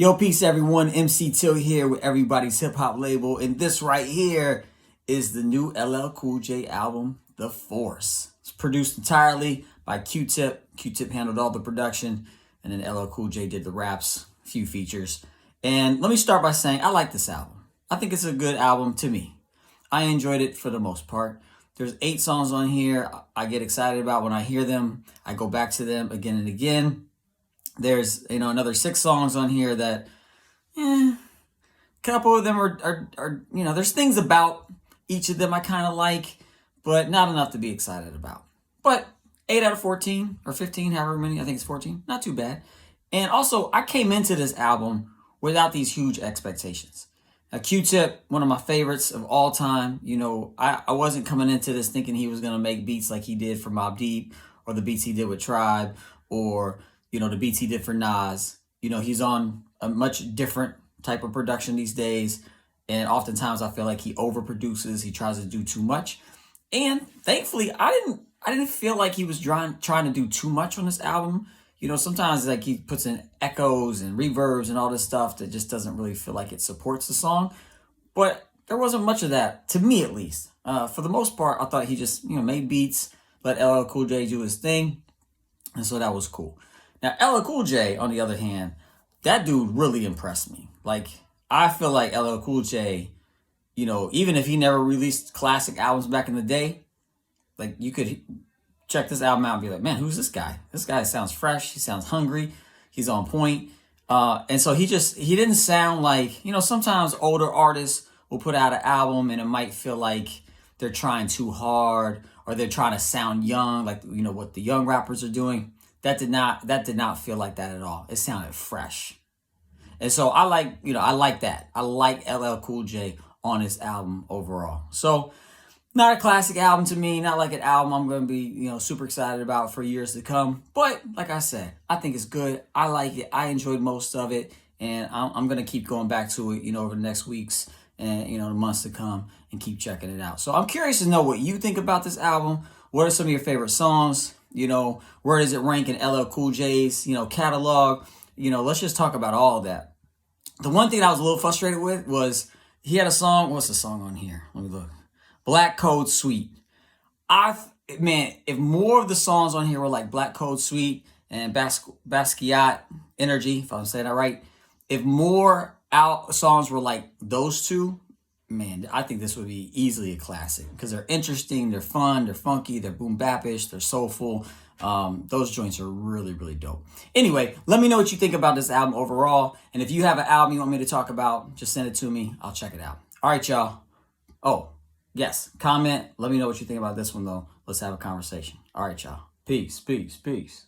Yo, peace everyone. MC Till here with everybody's hip hop label. And this right here is the new LL Cool J album, The Force. It's produced entirely by Q-Tip. Q-Tip handled all the production, and then LL Cool J did the raps, a few features. And let me start by saying I like this album. I think it's a good album to me. I enjoyed it for the most part. There's 8 songs on here I get excited about when I hear them. I go back to them again and again. There's, another 6 songs on here that, a couple of them are there's things about each of them I kind of like, but not enough to be excited about. But 8 out of 14 or 15, however many, I think it's 14, not too bad. And also, I came into this album without these huge expectations. Now, Q-Tip, one of my favorites of all time. I wasn't coming into this thinking he was going to make beats like he did for Mobb Deep, or the beats he did with Tribe, or the beats he did for Nas. He's on a much different type of production these days. And oftentimes I feel like he overproduces. He tries to do too much. And thankfully, I didn't feel like he was trying to do too much on this album. Sometimes like he puts in echoes and reverbs and all this stuff that just doesn't really feel like it supports the song. But there wasn't much of that, to me at least. For the most part, I thought he just made beats, let LL Cool J do his thing. And so that was cool. Now, LL Cool J, on the other hand, that dude really impressed me. Like, I feel like LL Cool J, even if he never released classic albums back in the day, like, you could check this album out and be like, man, who's this guy? This guy sounds fresh. He sounds hungry. He's on point. And so he didn't sound like, sometimes older artists will put out an album and it might feel like they're trying too hard or they're trying to sound young, like, what the young rappers are doing. That did not feel like that at all. It sounded fresh. And so I like that. I like LL Cool J on this album overall. So not a classic album to me, not like an album I'm going to be, super excited about for years to come. But like I said, I think it's good. I like it. I enjoyed most of it. And I'm going to keep going back to it, over the next weeks and, the months to come and keep checking it out. So I'm curious to know what you think about this album. What are some of your favorite songs? Where does it rank in LL Cool J's, catalog? Let's just talk about all of that. The one thing I was a little frustrated with was he had a song. What's the song on here? Let me look. Black Code Suite. If more of the songs on here were like Black Code Suite and Basquiat Energy, if I'm saying that right, if more songs were like those two, man, I think this would be easily a classic because they're interesting, they're fun, they're funky, they're boom bapish, they're soulful. Those joints are really, really dope. Anyway, let me know what you think about this album overall. And if you have an album you want me to talk about, just send it to me. I'll check it out. All right, y'all. Oh, yes. Comment. Let me know what you think about this one, though. Let's have a conversation. All right, y'all. Peace, peace, peace.